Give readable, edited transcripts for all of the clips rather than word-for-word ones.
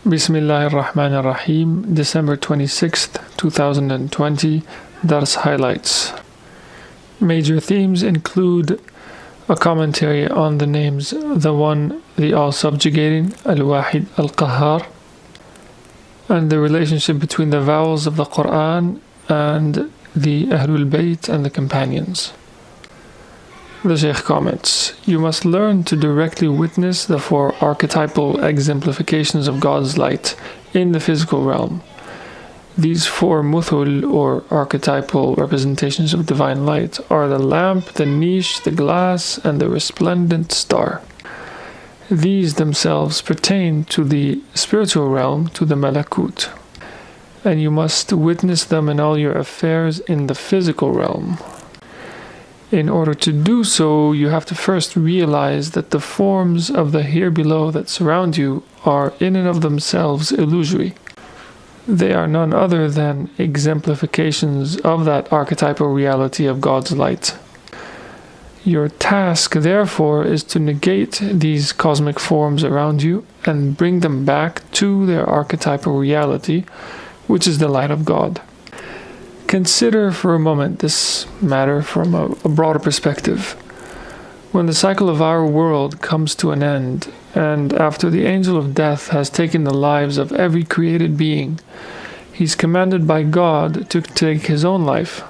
Bismillahir Rahmanir Rahim, December 26th, 2020, Dars Highlights. Major themes include a commentary on the names the One, the All-Subjugating, Al-Wahid, Al-Qahhar, and the relationship between the vowels of the Quran and the Ahlul Bayt and the companions. The Shaykh comments, you must learn to directly witness the four archetypal exemplifications of God's light in the physical realm. These four muthul, or archetypal representations of divine light, are the lamp, the niche, the glass, and the resplendent star. These themselves pertain to the spiritual realm, to the Malakūt, and you must witness them in all your affairs in the physical realm. In order to do so, you have to first realize that the forms of the here below that surround you are in and of themselves illusory. They are none other than exemplifications of that archetypal reality of God's light. Your task, therefore, is to negate these cosmic forms around you and bring them back to their archetypal reality, which is the light of God. Consider for a moment this matter from a broader perspective. When the cycle of our world comes to an end, and after the angel of death has taken the lives of every created being, he's commanded by God to take his own life.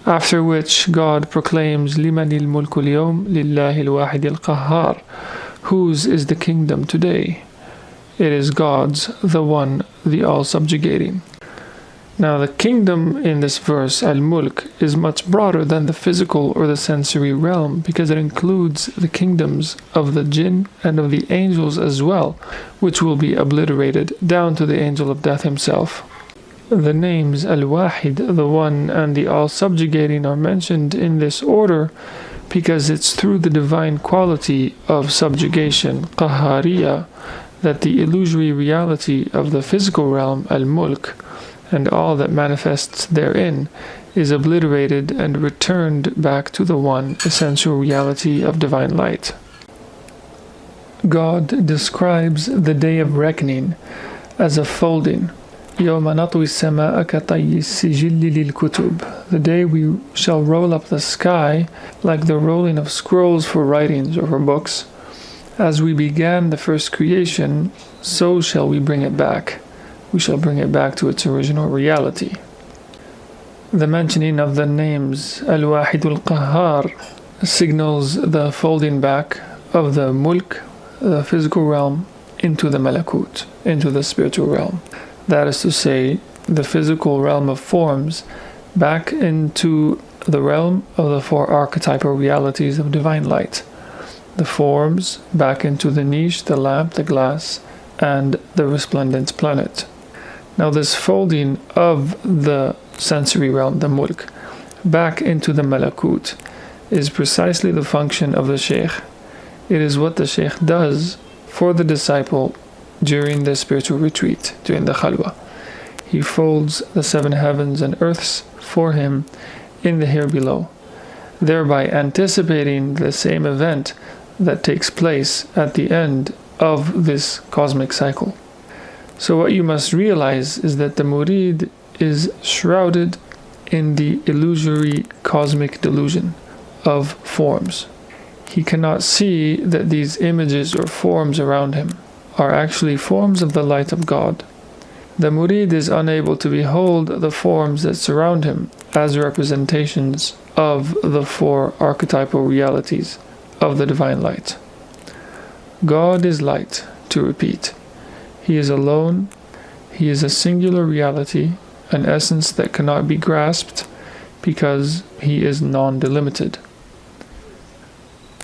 After which God proclaims, لِمَنِ الْمُلْكُ الْيَوْمِ لِلَّهِ الْوَاحِدِ الْقَهَّارِ, whose is the kingdom today? It is God's, the One, the All-Subjugating. Now the kingdom in this verse, Al-Mulk, is much broader than the physical or the sensory realm because it includes the kingdoms of the jinn and of the angels as well, which will be obliterated down to the angel of death himself. The names Al-Wahid, the One, and the All-Subjugating are mentioned in this order because it's through the divine quality of subjugation, Qahhariya, that the illusory reality of the physical realm, Al-Mulk, and all that manifests therein is obliterated and returned back to the one essential reality of divine light. God describes the day of reckoning as a folding. يَوْمَ نَطْوِي السَّمَاءَ كَطَيِّ السِّجِلِّ لِلْكُتُبِ. The day we shall roll up the sky like the rolling of scrolls for writings or for books. As we began the first creation, so shall we bring it back. We shall bring it back to its original reality. The mentioning of the names Al-Wahid Al-Qahhar signals the folding back of the Mulk, the physical realm, into the Malakūt, into the spiritual realm. That is to say, the physical realm of forms back into the realm of the four archetypal realities of divine light. The forms back into the niche, the lamp, the glass, and the resplendent planet. Now this folding of the sensory realm, the Mulk, back into the Malakūt is precisely the function of the Shaykh. It is what the Shaykh does for the disciple during the spiritual retreat, during the Khalwa. He folds the seven heavens and earths for him in the here below, thereby anticipating the same event that takes place at the end of this cosmic cycle. So what you must realize is that the murid is shrouded in the illusory cosmic delusion of forms. He cannot see that these images or forms around him are actually forms of the light of God. The murid is unable to behold the forms that surround him as representations of the four archetypal realities of the divine light. God is light, to repeat. He is alone. He is a singular reality, an essence that cannot be grasped because he is non-delimited.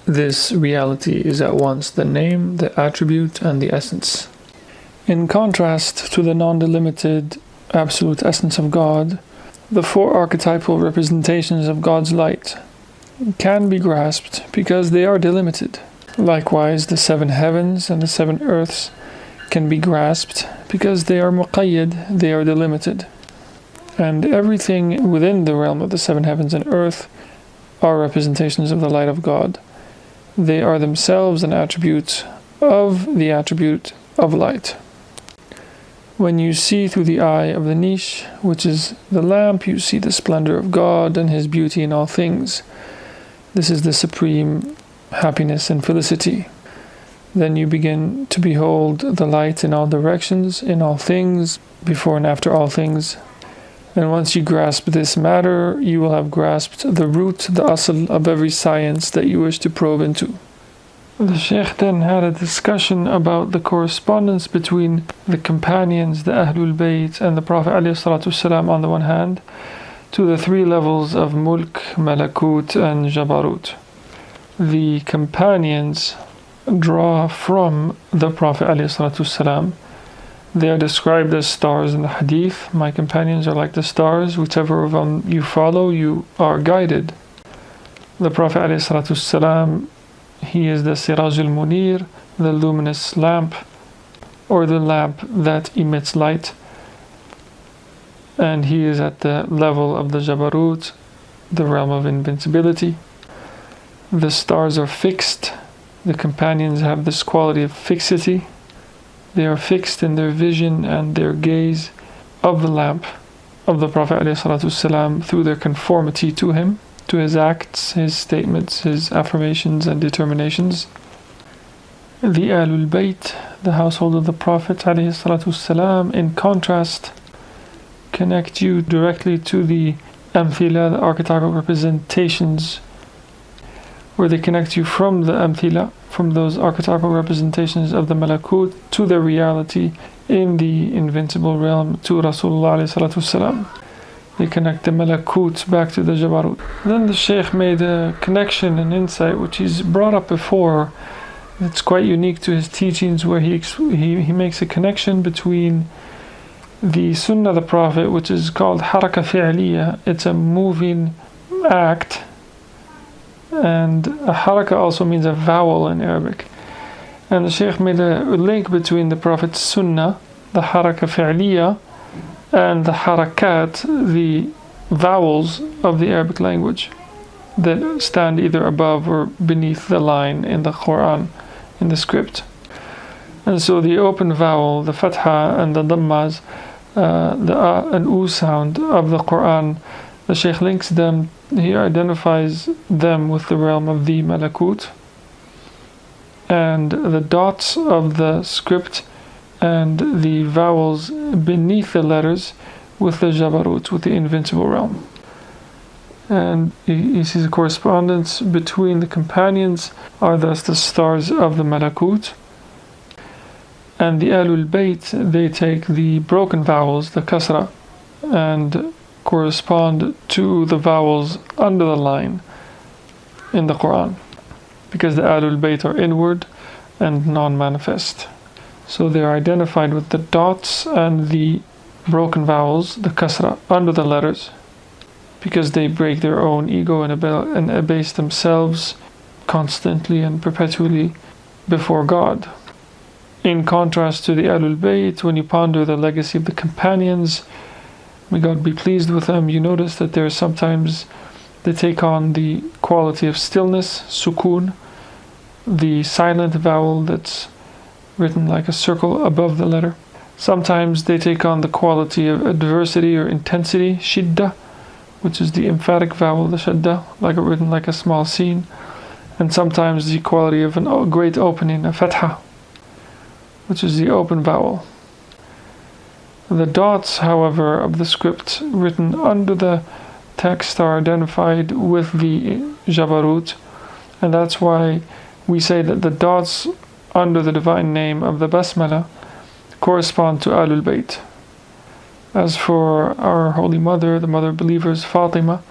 This reality is at once the name, the attribute, and the essence. In contrast to the non-delimited absolute essence of God, the four archetypal representations of God's light can be grasped because they are delimited. Likewise, the seven heavens and the seven earths can be grasped because they are muqayyad, they are delimited. And everything within the realm of the seven heavens and earth are representations of the light of God. They are themselves an attribute of the attribute of light. When you see through the eye of the niche, which is the lamp, you see the splendor of God and His beauty in all things. This is the supreme happiness and felicity. Then you begin to behold the light in all directions, in all things, before and after all things. And once you grasp this matter, you will have grasped the root, the asl of every science that you wish to probe into. The Shaykh then had a discussion about the correspondence between the companions, the Ahlul Bayt, and the Prophet ﷺ on the one hand, to the three levels of Mulk, Malakūt, and Jabarut. The companions draw from the Prophet ﷺ. They are described as stars in the Hadith. My companions are like the stars. Whichever of them you follow, you are guided. The Prophet ﷺ, he is the Sirajul Munir, the luminous lamp, or the lamp that emits light. And he is at the level of the Jabarut, the realm of invincibility. The stars are fixed. The companions have this quality of fixity. They are fixed in their vision and their gaze of the lamp of the Prophet ﷺ through their conformity to him, to his acts, his statements, his affirmations and determinations. The Ahlul Bayt, the household of the Prophet ﷺ, in contrast, connect you directly to the amthila, the archetypal representations, where they connect you from the amthila, from those archetypal representations of the Malakūt, to their reality in the invincible realm, to Rasulullah ﷺ. They connect the Malakūt back to the Jabarut. Then the Shaykh made a connection and insight which he's brought up before. It's quite unique to his teachings, where he makes a connection between the Sunnah of the Prophet, which is called haraka fi'liya. It's a moving act, and a haraka also means a vowel in Arabic. And the Shaykh made a link between the Prophet's Sunnah, the haraka fi'liya, and the harakat, the vowels of the Arabic language that stand either above or beneath the line in the Quran, in the script. And so the open vowel, the fatha and the dhammas, the a and u sound of the Quran, the Shaykh links them, he identifies them with the realm of the Malakūt, and the dots of the script and the vowels beneath the letters with the Jabarut, with the invincible realm. And he sees a correspondence between the companions are thus the stars of the Malakūt, and the Ahlul Bayt, they take the broken vowels, the kasra, and correspond to the vowels under the line in the Quran, because the Ahlul Bayt are inward and non-manifest. So they are identified with the dots and the broken vowels, the kasra, under the letters, because they break their own ego and abase themselves constantly and perpetually before God. In contrast to the Ahlul Bayt, when you ponder the legacy of the companions, may God be pleased with them, you notice that there are sometimes they take on the quality of stillness, sukun, the silent vowel that's written like a circle above the letter. Sometimes they take on the quality of adversity or intensity, shidda, which is the emphatic vowel, the shadda, like written like a small scene. And sometimes the quality of a great opening, a fatha, which is the open vowel. The dots, however, of the script written under the text are identified with the Jabarut, and that's why we say that the dots under the divine name of the Basmala correspond to Ahlul Bayt. As for our Holy Mother, the Mother of Believers, Fatima,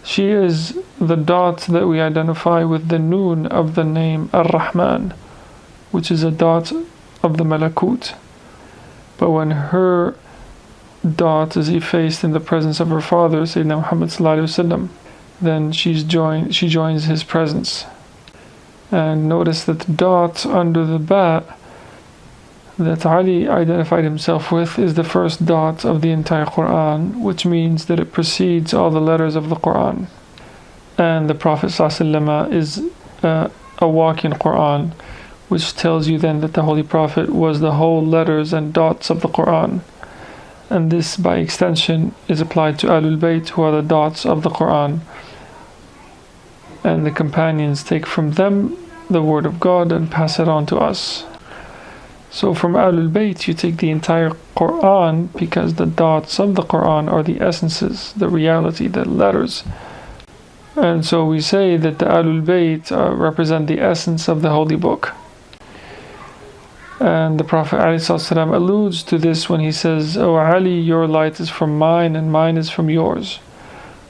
she is the dot that we identify with the noon of the name Ar-Rahman, which is a dot of the Malakūt. But when her dot is effaced in the presence of her father, Sayyidina Muhammad sallallahu alaihi wasallam, then she joins his presence. And notice that the dot under the ba that Ali identified himself with is the first dot of the entire Quran, which means that it precedes all the letters of the Quran. And the Prophet ﷺ is a walking Quran, which tells you then that the Holy Prophet was the whole letters and dots of the Quran. And this, by extension, is applied to Ahlul Bayt, who are the dots of the Quran. And the companions take from them the word of God and pass it on to us. So from Ahlul Bayt, you take the entire Quran, because the dots of the Quran are the essences, the reality, the letters. And so we say that the Ahlul Bayt represent the essence of the Holy Book. And the Prophet ﷺ alludes to this when he says, "O Ali, your light is from mine and mine is from yours."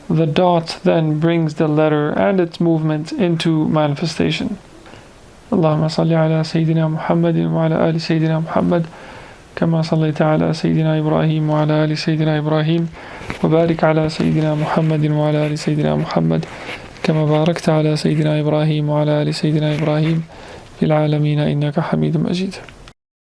The dot then brings the letter and its movement into manifestation. Allahumma salli ala Sayyidina Muhammadin wa ala ali Sayyidina Muhammad kama sallaita ala Sayyidina Ibrahim wa ala ali Sayyidina Ibrahim wa barik ala Sayyidina Muhammadin wa ala ali Sayyidina Muhammad kama barakta ala Sayyidina Ibrahim wa ala ali Sayyidina Ibrahim fil alameen innaka Hamidum Majid.